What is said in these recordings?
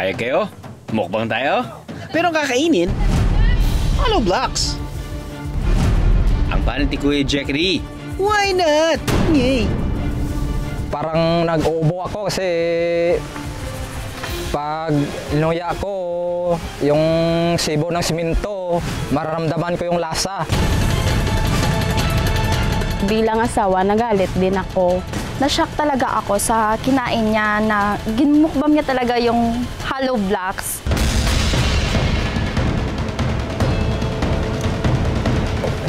Payag kayo? Mukbang tayo? Pero ang kakainin, hollow blocks. Ang paano ni Kuya Jackery? Why not? Yay! Parang nag-uubo ako kasi pag inuya ko yung sibo ng simento, mararamdaman ko yung lasa. Bilang asawa, nagalit din ako. Na-shock talaga ako sa kinain niya na ginmukbang niya talaga yung hollow blocks.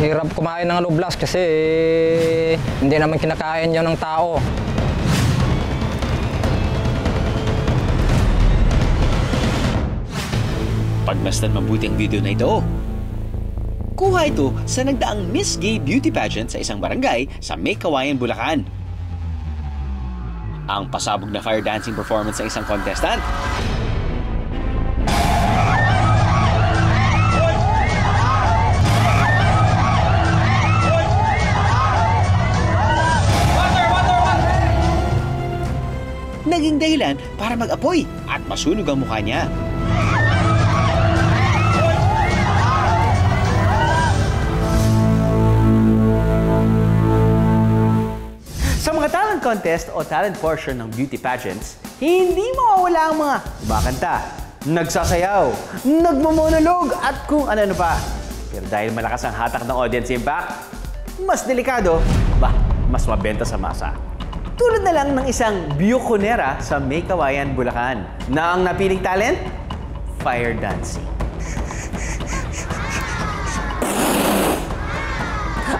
Hirap kumain ng hollow blocks kasi hindi naman kinakain yun ng tao. Pagmasdan mabuti ang video na ito. Kuha ito sa nagdaang Miss Gay Beauty Pageant sa isang barangay sa May Kawayan, Bulacan. Ang pasabog na fire dancing performance ng isang contestant. Naging dahilan para mag-apoy at masunog ang mukha niya. Sa mga talent contest o talent portion ng beauty pageants, hindi mawawala ang mga kumakanta, nagsasayaw, nagmamonolog at kung ano-ano pa. Pero dahil malakas ang hatak ng audience impact, mas delikado, mas mabenta sa masa. Tulad na lang ng isang biyukonera sa May Kawayan, Bulacan, na ang napiling talent, fire dancing.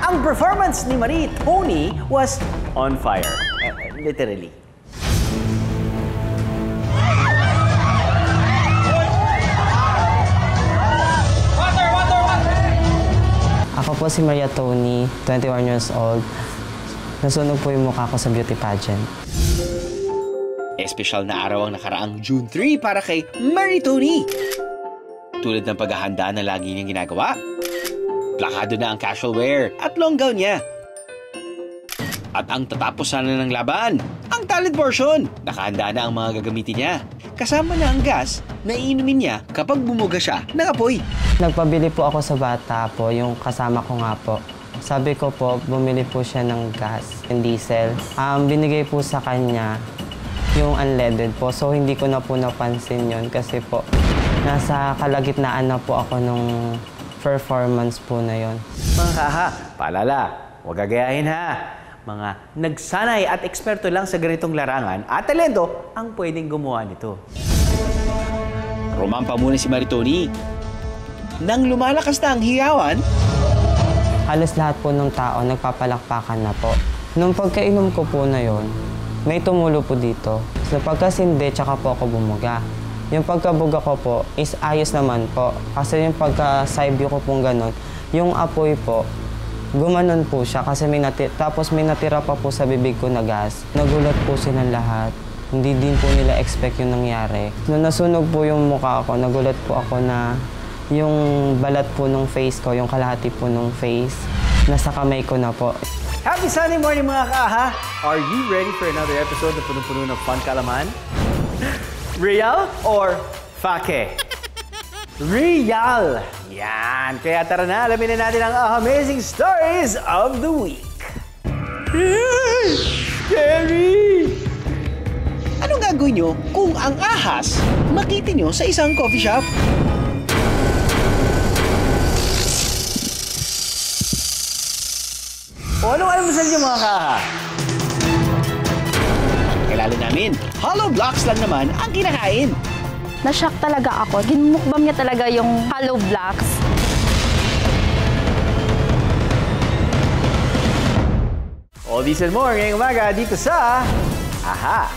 Ang performance ni Marie Tony was on fire. Literally. Ako po si Maria Tony, 21 years old. Nasunog po yung mukha ko sa beauty pageant. Espesyal na araw ang nakaraang June 3 para kay Marie Tony. Tulad ng paghahanda na lagi niyang ginagawa, plakado na ang casual wear at long gown niya. At ang tatapos sana ng laban, ang talent portion. Nakahanda na ang mga gagamitin niya. Kasama na ang gas na iinumin niya kapag bumuga siya ng apoy. Nagpabili po ako sa bata po, yung kasama ko nga po. Sabi ko po, bumili po siya ng gas, yung diesel. Binigay po sa kanya yung unleaded po. So hindi ko na po napansin yun kasi po nasa kalagitnaan na po ako nung performance po na yon. Mga kaha, paalala, huwag gagayahin ha. Mga nagsanay at eksperto lang sa ganitong larangan at talento ang pwedeng gumawa nito. Rumampa muna si Marie Tony. Nang lumalakas na ang hiyawan, halos lahat po ng tao nagpapalakpakan na po. Nung pagkainom ko po na yon, may tumulo po dito. So pagkasindi, tsaka po ako bumuga. Yung pagkabuga ko po is ayos naman po. Kasi yung pagka-side view ko pong ganon, yung apoy po, gumanon po siya kasi tapos may natira pa po sa bibig ko na gas. Nagulat po silang lahat. Hindi din po nila expect yung nangyari. Nung nasunog po yung mukha ko, nagulat po ako na yung balat po ng face ko, yung kalahati po ng face, nasa kamay ko na po. Happy Sunday morning mga kaha! Are you ready for another episode na punong-puno ng fun kalaman? Real or fake? Real! Yan! Kaya tara na, alamin na natin ang amazing stories of the week. Scary! Anong gagawin nyo kung ang ahas makita nyo sa isang coffee shop? O anong almusal nyo mga kaha? Kilala namin, hollow blocks lang naman ang kinakain. Na-shock talaga ako. Ginmukbang niya talaga yung hollow blocks. All these and more ngayong umaga dito sa AHA!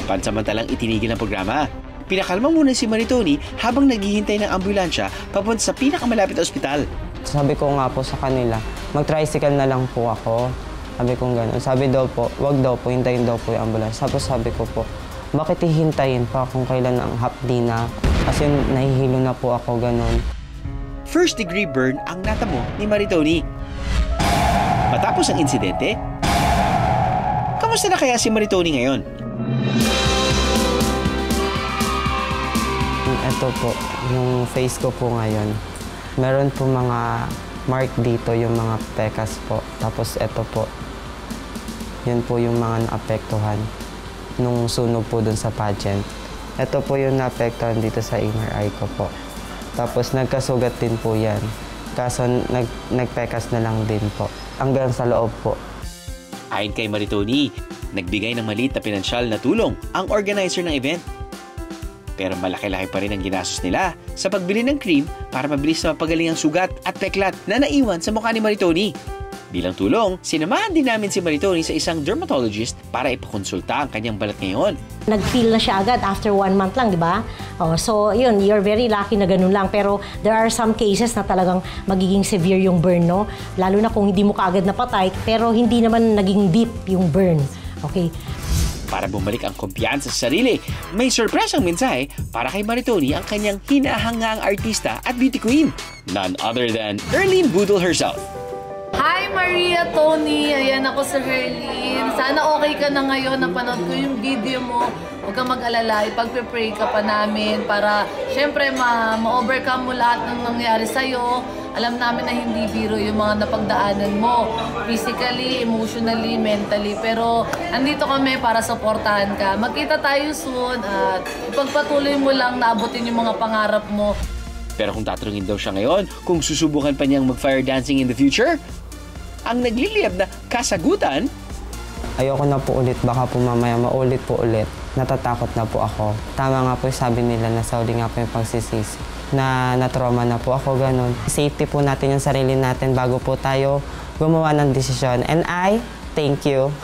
Pansamantalang itinigil ang programa. Pinakalma muna si Marie Tony habang naghihintay ng ambulansya papunta sa pinakamalapit na ospital. Sabi ko nga po sa kanila, mag-tricycle na lang po ako. Sabi ko gano'n. Sabi daw po, wag daw po, hintayin daw po yung ambulance. Tapos sabi ko po, bakit hihintayin pa kung kailan ang hapdi na? Kasi nahihilo na po ako gano'n. First degree burn ang natamo ni Marie Tony. Matapos ang insidente, kamusta na kaya si Marie Tony ngayon? Ito po, yung face ko po ngayon. Meron po mga mark dito, yung mga pekas po. Tapos ito po, yun po yung mga naapektuhan nung sunog po dun sa pageant. Ito po yung naapektuhan dito sa inner eye ko po. Tapos nagkasugat din po yan. Kaso nagpekas na lang din po. Hanggang sa loob po. Ayon kay Maritoni, nagbigay ng maliit na pinansyal na tulong ang organizer ng event. Pero malaki-laki pa rin ang ginastos nila sa pagbili ng cream para mabilis na mapagaling ang sugat at peklat na naiwan sa mukha ni Maritoni. Bilang tulong, sinamahan din namin si Maritoni sa isang dermatologist para ipakonsulta ang kanyang balat ngayon. Nag-feel na siya agad after 1 month lang, di ba? Oh, so, yun, you're very lucky na ganun lang. Pero there are some cases na talagang magiging severe yung burn, no? Lalo na kung hindi mo kaagad napatay, pero hindi naman naging deep yung burn. Okay? Para bumalik ang kumpiyansa sa sarili, may surpresang mensahe para kay Maritoni ang kanyang hinahangaang artista at beauty queen. None other than Erlene Budol herself. Hi Maria, Tony! Ayan ako si Herlene. Sana okay ka na ngayon. Napanood ko yung video mo. Huwag kang mag-alala. Ipagpe-pray ka pa namin para syempre ma-overcome mo lahat ng nangyari sa'yo. Alam namin na hindi biro yung mga napagdaanan mo. Physically, emotionally, mentally. Pero andito kami para supportahan ka. Magkita tayo soon at ipagpatuloy mo lang na abutin yung mga pangarap mo. Pero kung tatanungin daw siya ngayon kung susubukan pa niyang mag-fire dancing in the future, ang nagliliyab na kasagutan, Ayoko na po ulit, baka po mamaya maulit po ulit. Natatakot na po ako. Tama nga po sabi nila na sa uli nga po yung pagsisisi. Na-trauma na po ako, ganun. Safety po natin yung sarili natin bago po tayo gumawa ng desisyon. And I thank you.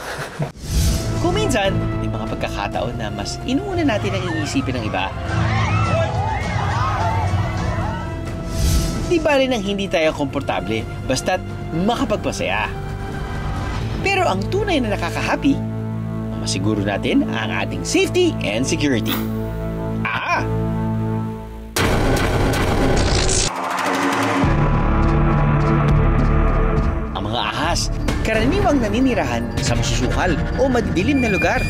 kung minsan, may mga pagkakataon na mas inuuna natin ang iisipin ng iba. Di bali nang hindi tayo komportable, basta't makapagpasaya. Pero ang tunay na nakaka-happy, masiguro natin ang ating safety and security. Ang mga ahas, karaniwang naninirahan sa masusukal o madidilim na lugar.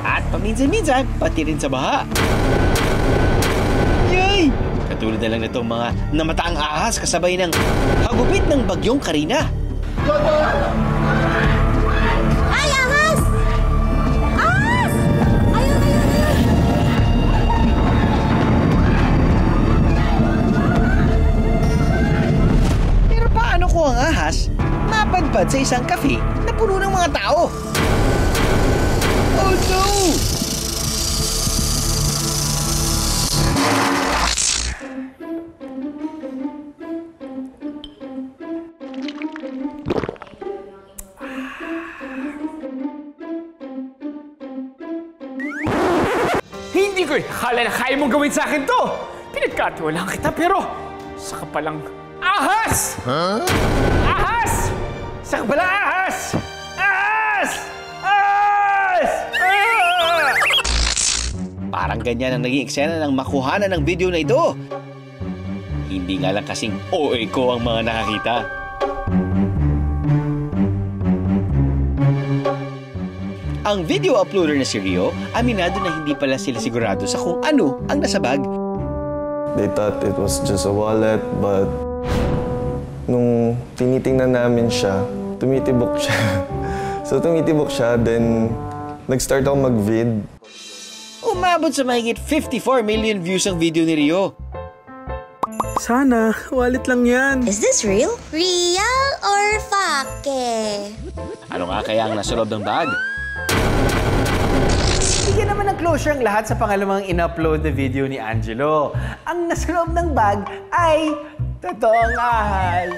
At paminsan-minsan, pati rin sa baha. Yay! Katulad na lang nitong mga namataang ahas kasabay ng hagupit ng bagyong Karina. Ay, ahas! Ahas! Ayun, ayun, ayun! Pero paano kung ang ahas mapadpad sa isang cafe na puno ng mga tao? Oh no! Hindi ko akala na kaya mong gawin sa akin to! Pinagkatiwalaan kita pero saka palang ahas! Ahas! Saka palang ahas! Ahas! Ahas! Ah! Parang ganyan ang naging eksena ng makuhanan ng video na ito. Hindi nga lang kasing OA ko ang mga nakakita. Ang video uploader na si Rio, aminado na hindi pala sila sigurado sa kung ano ang nasa bag. They thought it was just a wallet, but nung tinitingnan namin siya, tumitibok siya. So tumitibok siya, then nag-start ako mag-vid. Umabot sa mahigit 54 million views ang video ni Rio. Sana, wallet lang yan. Is this real? Real or fake? Ano nga kaya ang nasa loob ng bag? Bigyan naman ng closure ang lahat sa pangalawang in-upload na video ni Angelo. Ang nasa loob ng bag ay totoong ahas.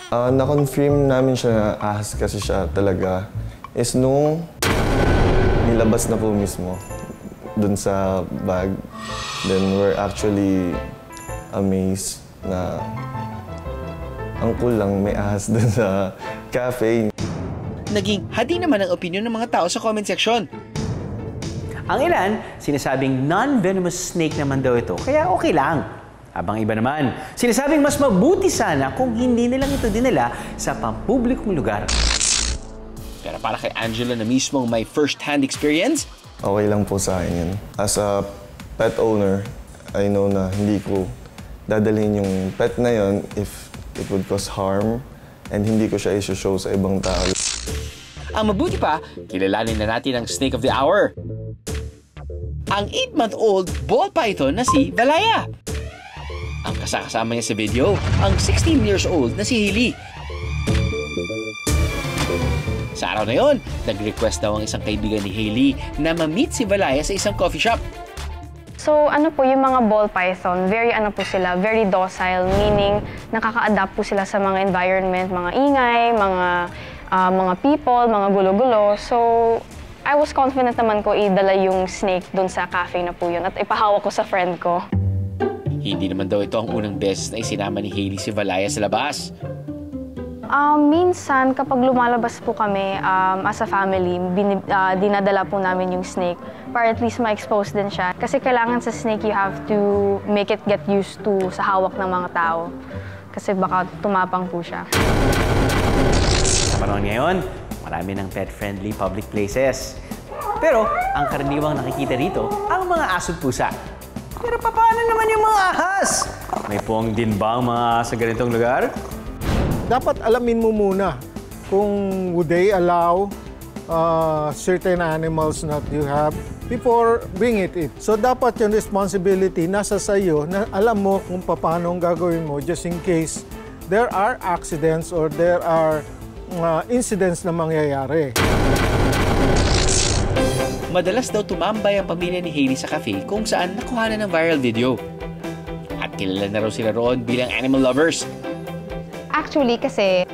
Na-confirm namin siya na ahas kasi siya talaga is nung nilabas na po mismo dun sa bag. Then we're actually amazed na ang cool lang may ahas dun sa cafe. Naging hadi naman ang opinion ng mga tao sa comment section. Ang ilan, sinasabing non-venomous snake naman daw ito, kaya okay lang. Habang iba naman, sinasabing mas mabuti sana kung hindi nilang ito dinala sa pampublikong lugar. Pero para kay Angelo na mismong may first-hand experience, okay lang po sa akin yun. As a pet owner, I know na hindi ko dadalhin yung pet na yun if it would cause harm and hindi ko siya i-show sa ibang tao. Ang mabuti pa, kilalanin na natin ang Snake of the Hour. Ang 8-month-old ball python na si Valaya. Ang kasama niya sa video, ang 16 years old na si Hailey. Sa araw na yon, nag-request daw ang isang kaibigan ni Hailey na ma-meet si Valaya sa isang coffee shop. So ano po, yung mga ball python, very ano po sila, very docile, meaning nakaka-adapt po sila sa mga environment, mga ingay, mga people, mga gulo-gulo. So I was confident naman ko idala yung snake dun sa cafe na po yun at ipahawak ko sa friend ko. Hindi naman daw ito ang unang beses na isinama ni Hailey si Valaya sa labas. Minsan, kapag lumalabas po kami as a family, dinadala po namin yung snake para at least ma-expose din siya. Kasi kailangan sa snake, you have to make it get used to sa hawak ng mga tao. Kasi baka tumapang po siya. Sa panahon ngayon, marami ng pet-friendly public places. Pero ang karaniwang nakikita rito, ang mga aso't pusa. Pero paano naman yung mga ahas? May puwang din ba ang mga ahas sa ganitong lugar? Dapat alamin mo muna kung would they allow certain animals that you have before bring it in. So dapat yung responsibility nasa sa'yo na alam mo kung paano ang gagawin mo just in case there are accidents or there are incidents na mangyayari. Madalas daw tumambay ang pamilya ni Hailey sa cafe kung saan nakuhanan ng viral video. At kilala na raw sila roon bilang animal lovers. Actually, kasi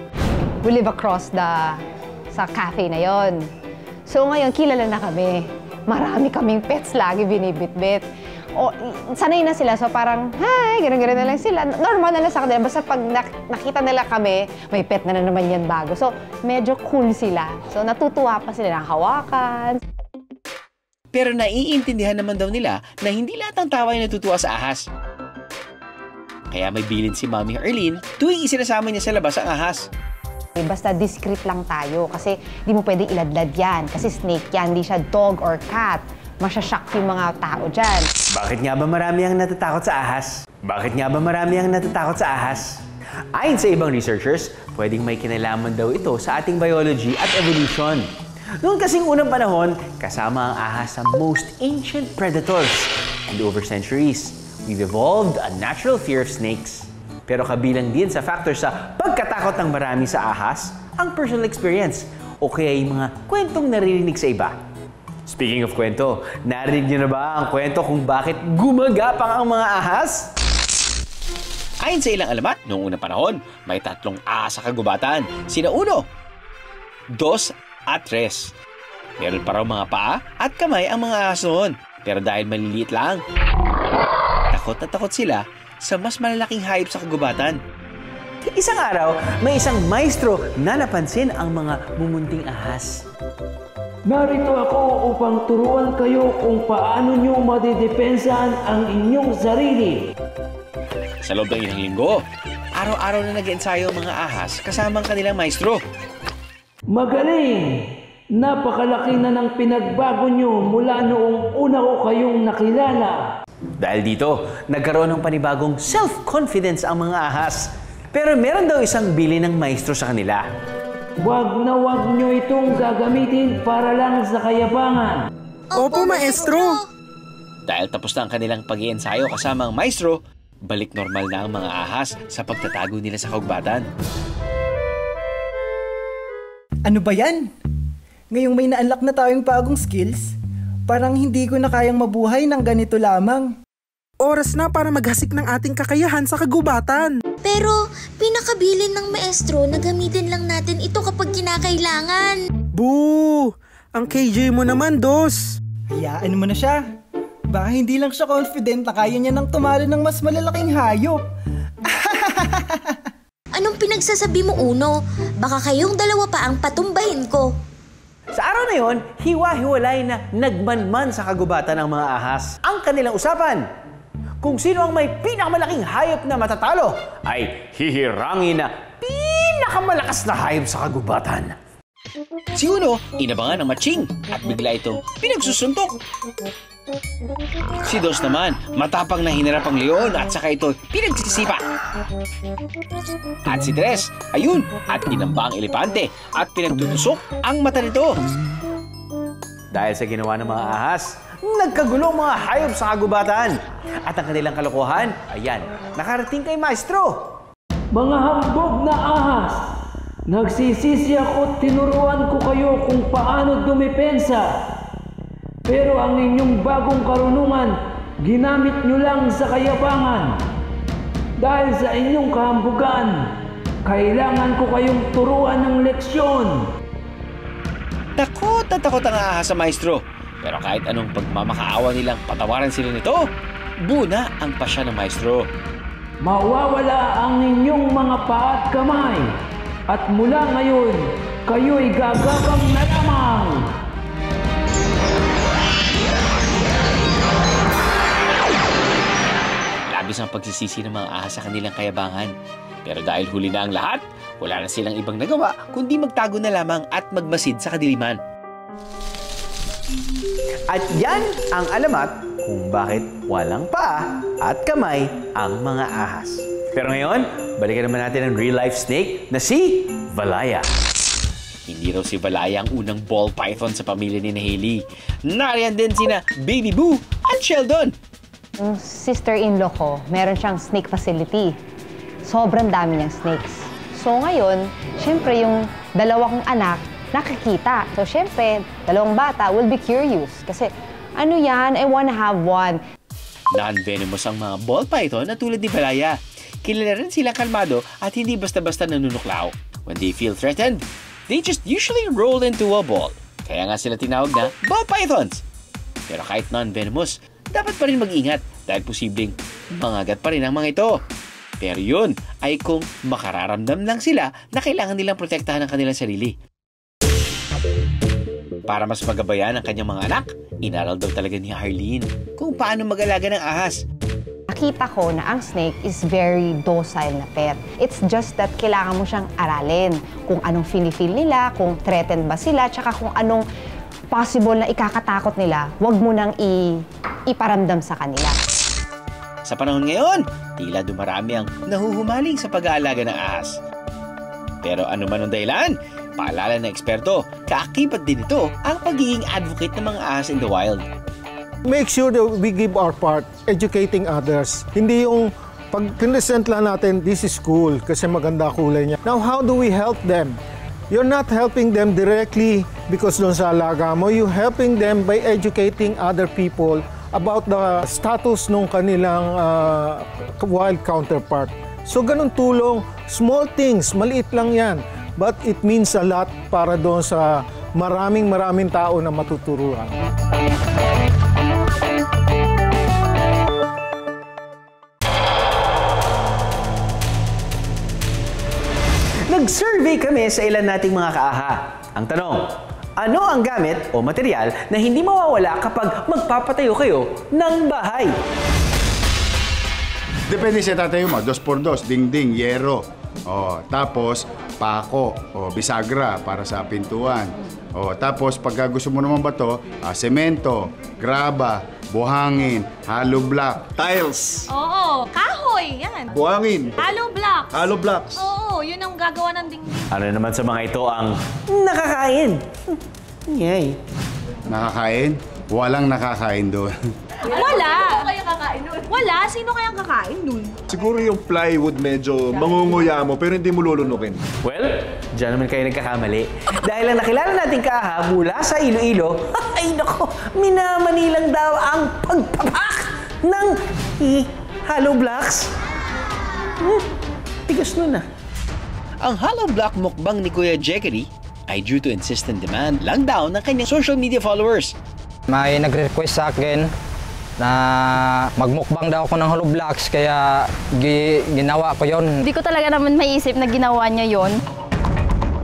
we live across sa cafe na yon. So ngayon, kilala na kami. Marami kaming pets lagi binibitbit. O, sanay na sila. So parang, hi, gano'n-gano'n na lang sila. Normal na lang sa kanila. Basta pag nakita nila kami, may pet na naman yan bago. So medyo cool sila. So natutuwa pa sila ng hawakan. Pero naiintindihan naman daw nila na hindi lahat ng tawa ay natutuwa sa ahas. Kaya may bilin si Mami Arlene tuwing isinasama niya sa labas ang ahas. Basta discreet lang tayo kasi di mo pwedeng iladlad yan. Kasi snake yan, hindi siya dog or cat. Masyashock yung mga tao dyan. Bakit nga ba marami ang natatakot sa ahas? Bakit nga ba marami ang natatakot sa ahas? Ayon sa ibang researchers, pwedeng may kinalaman daw ito sa ating biology at evolution. Noong kasing unang panahon, kasama ang ahas sa most ancient predators. And over centuries, we've evolved a natural fear of snakes. Pero kabilang din sa factor sa pagkatakot ng marami sa ahas, ang personal experience o kaya yung mga kwentong naririnig sa iba. Speaking of kwento, narinig niyo na ba ang kwento kung bakit gumagapang ang mga ahas? Ayon sa ilang alamat, noong unang panahon, may 3 ahas sa kagubatan. Sina 1, 2, at 3. Meron pa raw mga paa at kamay ang mga ahas noon. Pero dahil maliliit lang, takot na takot sila sa mas malalaking hayop sa kagubatan. Isang araw, may isang maestro na napansin ang mga mumunting ahas. Narito ako upang turuan kayo kung paano nyo madidepensahan ang inyong sarili. Sa loob ng ilang linggo, araw-araw na nag-ensayo ang mga ahas kasama ang kanilang maestro. Magaling! Napakalaki na ng pinagbago nyo mula noong una ko kayong nakilala. Dahil dito, nagkaroon ng panibagong self-confidence ang mga ahas. Pero meron daw isang bili ng maestro sa kanila. Wag na wag nyo itong gagamitin para lang sa kayabangan. Opo, maestro! Dahil tapos na ang kanilang pag-iensayo kasama ang maestro, balik normal na ang mga ahas sa pagtatago nila sa kagubatan. Ano ba yan? Ngayong may na-unlock na tayong bagong skills, parang hindi ko na kayang mabuhay ng ganito lamang. Oras na para maghasik ng ating kakayahan sa kagubatan. Pero pinakabilin ng maestro na gamitin lang natin ito kapag kinakailangan. Boo! Ang KJ mo naman, Dos. Hayaan mo na siya. Baka hindi lang siya confident na kaya niya nang tumalo ng mas malalaking hayop. Anong pinagsasabi mo, Uno? Baka kayong dalawa pa ang patumbahin ko. Sa araw na yon, hiwa-hiwalay na nagmanman sa kagubatan ng mga ahas. Ang kanilang usapan, kung sino ang may pinakamalaking hayop na matatalo, ay hihirangin na pinakamalakas na hayop sa kagubatan. Si Uno, inabangan ng matching at bigla itong pinagsusuntok. Si Dos naman, matapang na hinarap ang leon at saka ito pinagsisipa. At si Tres, ayun, at tinamba ang elepante at pinagtutusok ang mata nito. Dahil sa ginawa ng mga ahas, nagkagulo ang mga hayop sa kagubatan. At ang kanilang kalokohan, ayan, nakarating kay Maestro. Mga hambog na ahas, nagsisisi ako at tinuruan ko kayo kung paano dumepensa. Pero ang inyong bagong karunungan, ginamit nyo lang sa kayabangan. Dahil sa inyong kahambugan, kailangan ko kayong turuan ng leksyon. Takot na takot ang ahas sa Maestro. Pero kahit anong pagmamakaawa nilang patawaran sila nito, buna ang pasya ng Maestro. Mawawala ang inyong mga paa at kamay. At mula ngayon, kayo'y gagabang na lamang. Labis ang pagsisisi ng mga ahas sa kanilang kayabangan. Pero dahil huli na ang lahat, wala na silang ibang nagawa kundi magtago na lamang at magmasid sa kadiliman. At yan ang alamat kung bakit walang paa at kamay ang mga ahas. Pero ngayon, balikan naman natin ang real-life snake na si Valaya. Hindi raw si Valaya ang unang ball python sa pamilya ni Hailey. Nariyan din sina Baby Boo at Sheldon. Yung sister-in-law ko, meron siyang snake facility. Sobrang dami niyang snakes. So ngayon, syempre yung dalawa kong anak, nakikita. So syempre, dalawang bata will be curious. Kasi, ano yan? I wanna have one. Non-venomous ang mga ball python na tulad ni Valaya. Kilala rin silang kalmado at hindi basta-basta nanunuklaw. When they feel threatened, they just usually roll into a ball. Kaya nga sila tinawag na ball pythons. Pero kahit non-venomous, dapat pa rin mag-ingat dahil posibleng mangagat pa rin ang mga ito. Pero yun ay kung makararamdam lang sila na kailangan nilang protektahan ang kanilang sarili. Para mas magabayan ang kanyang mga anak, inaral daw talaga ni Arlene kung paano mag-alaga ng ahas. Nakita ko na ang snake is very docile na pet. It's just that kailangan mo siyang aralin kung anong feel nila, kung threatened ba sila, tsaka kung anong possible na ikakatakot nila, wag mo nang iparamdam sa kanila. Sa panahon ngayon, tila dumarami ang nahuhumaling sa pag-aalaga ng ahas. Pero ano man ang dahilan, paalala ng eksperto, kaakibat din ito ang pagiging advocate ng mga ahas in the wild. Make sure that we give our part, educating others. Hindi yung pag kinesent lang natin, this is cool kasi maganda kulay niya. Now, how do we help them? You're not helping them directly because doon sa alaga mo. You're helping them by educating other people about the status ng kanilang wild counterpart. So, ganun tulong. Small things, maliit lang yan. But it means a lot para doon sa maraming tao na matuturuan. Nag-survey kami sa ilan nating mga kaaha. Ang tanong, ano ang gamit o material na hindi mawawala kapag magpapatayo kayo ng bahay? Depende sa tatayo mo. 2x2, dingding, yero. Tapos, pako o bisagra para sa pintuan. Tapos, pagka gusto mo naman ba ito, semento, graba, buhangin, hollow block, tiles. Oo, kahoy, yan. Buhangin. Hollow blocks. Hollow blocks. Oo, yun ang gagawa ng dingding. Ano naman sa mga ito ang nakakain? Yay. Nakakain? Walang nakakain doon. Wala. Sino kaya kakain nun? Wala. Sino kaya kakain nun? Siguro yung plywood medyo mangunguya mo pero hindi mo lulunukin. Well, dyan naman kayo nagkakamali. Dahil ang nakilala nating kaaha mula sa Iloilo, ay nako, minamanilang daw ang pagpapak ng hollow blocks. Tigas nun ah. Ang hollow block mukbang ni Kuya Jekeri ay due to insistent demand lang daw ng kanyang social media followers. May nagre-request sa akin na magmukbang daw ako ng hollow blocks kaya ginawa ko yon. Hindi ko talaga naman maiisip na ginawa niya yon.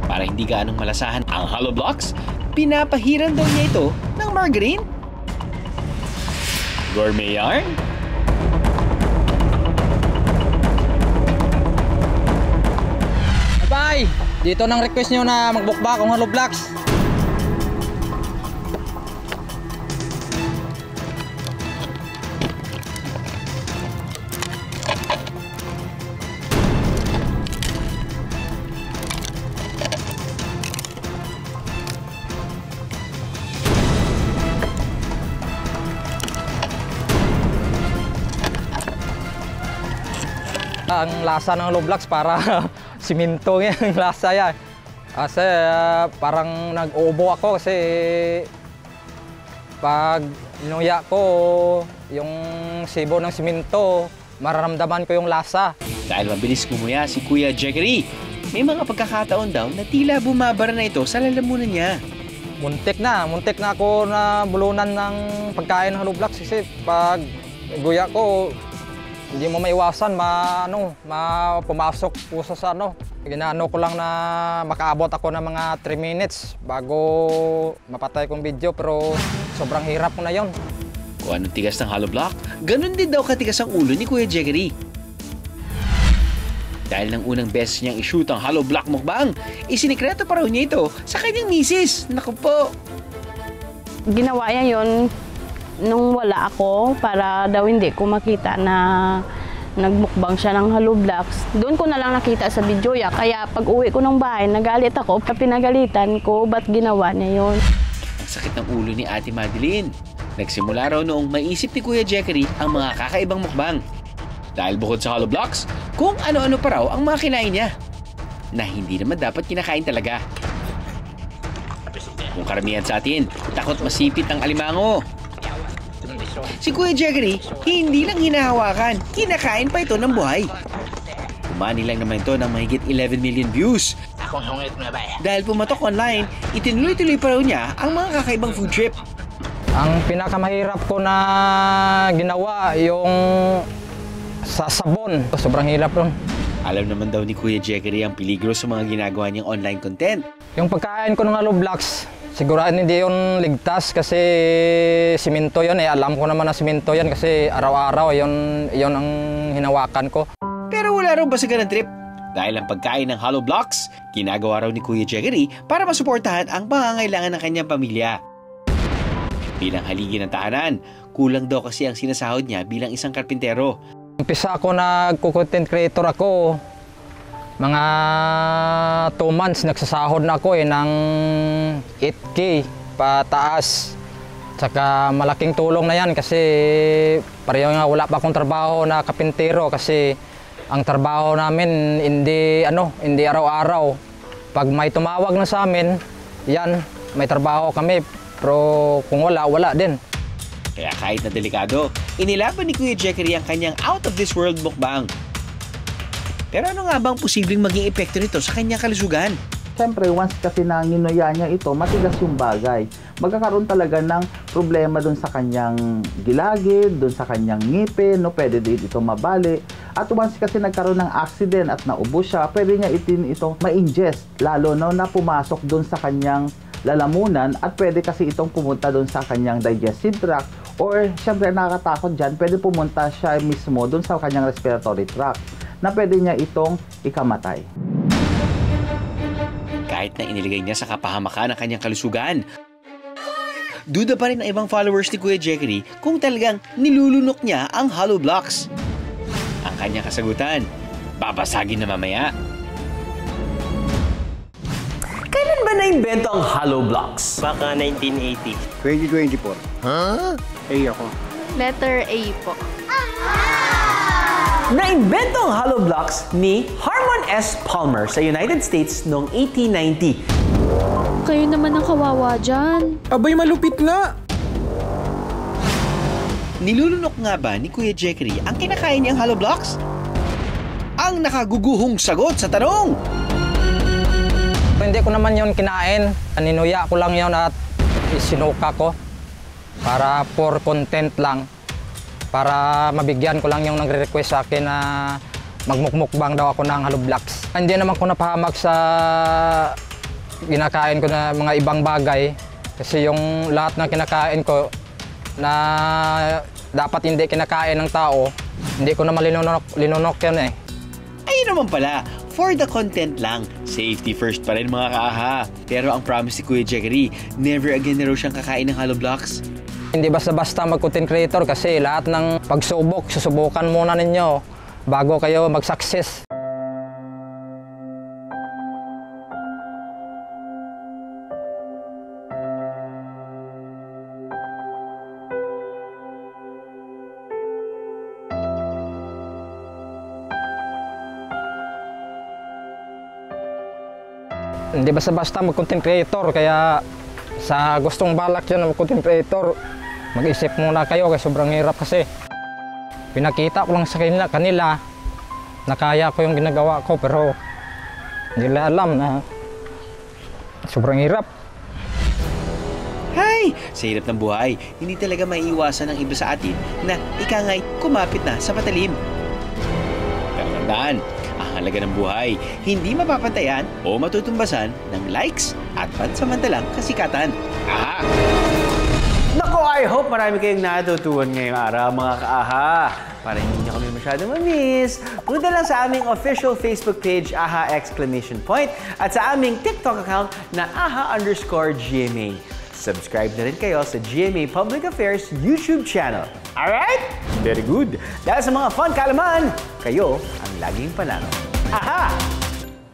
Para hindi gaanong malasahan ang hollow blocks, pinapahiran daw niya ito ng margarine, gourmet yarn, Bye! Dito nang request nyo na magbukbak akong Hollow Blocks. Ang lasa ng Hollow Blocks para siminto yung lasa yan. Kasi parang nag-uubo ako kasi pag inuya ko yung sibo ng siminto, mararamdaman ko yung lasa. Dahil mabilis gumuya si Kuya Jackery, may mga pagkakataon daw na tila bumabara na ito sa lalamunan niya. Muntik na ako na bulunan ng pagkain ng Hollow Blocks kasi pag guya ko, hindi mo maiwasan pumasok puso sa Ginaano ko lang na makaabot ako ng mga 3 minutes bago mapatay kong video, pero sobrang hirap ko na yon. Kung anong tigas ng hollow block, ganun din daw katigas ang ulo ni Kuya Jackery. Dahil nang unang beses niyang i-shoot ang hollow block mukbang, isinikreto pa raw niya ito sa kanyang misis. Naku po! Ginawa niya yun nung wala ako para daw hindi ko makita na nagmukbang siya ng hollow blocks. Doon ko na lang nakita sa video ya. Kaya pag uwi ko ng bahay, nagalit ako. Pinagalitan ko, ba't ginawa niya yun? Ang sakit ng ulo ni Ate Madeline. Nagsimula raw noong maisip ni Kuya Jackery ang mga kakaibang mukbang. Dahil bukod sa hollow blocks, kung ano-ano pa raw ang mga kinain niya na hindi naman dapat kinakain talaga. Kung karamihan sa atin, takot masipit ang alimango. Si Kuya Jackery, hindi lang hinahawakan, kinakain pa ito ng buhay. Kumani lang naman ito ng mahigit 11 million views. Dahil pumatok online, itinuloy-tuloy pa raw niya ang mga kakaibang food trip. Ang pinakamahirap ko na ginawa yung sa sabon. Sobrang hirap ron. Alam naman daw ni Kuya Jackery ang peligro sa mga ginagawa niyang online content. Yung pagkain ko ng hollow blocks, siguro hindi yun ligtas kasi simento yun. Alam ko naman na simento yan kasi araw-araw yun ang hinawakan ko. Pero wala raw basagan ng trip. Dahil ang pagkain ng hollow blocks, ginagawa raw ni Kuya Jackery para masuportahan ang pangangailangan ng kanyang pamilya. Bilang haligi ng tahanan, kulang daw kasi ang sinasahod niya bilang isang karpintero. Umpisa ako nagko-content creator ako. Mga 2 months nagsasahod na ako ng 8K pataas. Tsaka malaking tulong na yan kasi pareho nga wala pa akong trabaho na kapintero kasi ang trabaho namin hindi araw-araw. Pag may tumawag na sa amin, yan, may trabaho kami. Pero kung wala din. Kaya kahit na delikado, inilaban ni Kuya Jackery ang kanyang out of this world mukbang. Pero ano nga bang posibleng maging epekto nito sa kanyang kalusugan? Siyempre, once kasi na nginuya niya ito, matigas yung bagay. Magkakaroon talaga ng problema dun sa kanyang gilagid, dun sa kanyang ngipin, pwede din ito mabali. At once kasi nagkaroon ng accident at naubo siya, pwede niya ito ma-ingest, lalo na pumasok dun sa kanyang lalamunan at pwede kasi itong pumunta dun sa kanyang digestive tract or siyempre nakakatakot dyan, pwede pumunta siya mismo dun sa kanyang respiratory tract na pwede niya itong ikamatay. Kahit na iniligay niya sa kapahamakan ang kanyang kalusugan, duda pa rin ang ibang followers ni Kuya Jackery kung talagang nilulunok niya ang hollow blocks. Ang kanyang kasagutan, babasagin na mamaya. Kailan ba na-invento ang hollow blocks? Baka 1980. 2024. Huh? A ako. Letter A po. Na-invento ang hollow blocks ni Harmon S. Palmer sa United States noong 1890. Kayo naman ang kawawa dyan. Abay, malupit nga! Nilulunok nga ba ni Kuya Jackery ang kinakain niyang hollow blocks? Ang nakaguguhong sagot sa tanong! Hindi ko naman yun kinain. Ninuya ko lang yun at isinuka ko para for content lang. Para mabigyan ko lang yung nagre-request sa akin na magmukmukbang daw ako ng hollow blocks. Hindi naman ko napahamak sa kinakain ko na mga ibang bagay. Kasi yung lahat ng kinakain ko na dapat hindi kinakain ng tao, hindi ko naman linunok yun eh. Ayun naman pala, for the content lang. Safety first pa rin mga kaaha. Pero ang promise ni Kuya Jackery, never again na raw siyang kakain ng hollow blocks. Hindi basta-basta mag-content creator kasi lahat ng pagsubok, susubukan muna ninyo bago kayo mag-success. Hindi basta-basta mag-content creator, kaya sa gustong balak dyan mag-content creator, mag-isip muna kayo kasi sobrang hirap kasi. Pinakita ko lang sa kanila na kaya ko yung ginagawa ko pero hindi nila alam na sobrang hirap. Hay! Sa hirap ng buhay, hindi talaga maiiwasan ng iba sa atin na ikangay kumapit na sa patalim. Pero tandaan, ang halaga ng buhay, hindi mapapantayan o matutumbasan ng likes at pansamantalang kasikatan. Aha! Nako, I hope marami kayong natutuwan ngayong araw mga kaaha. Para hindi nyo kami masyadong ma-miss, punta lang sa aming official Facebook page, AHA! At sa aming TikTok account na AHA_GMA. Subscribe na rin kayo sa GMA Public Affairs YouTube channel. Alright? Very good. Dahil sa mga fun kaalaman, kayo ang laging panalo. AHA!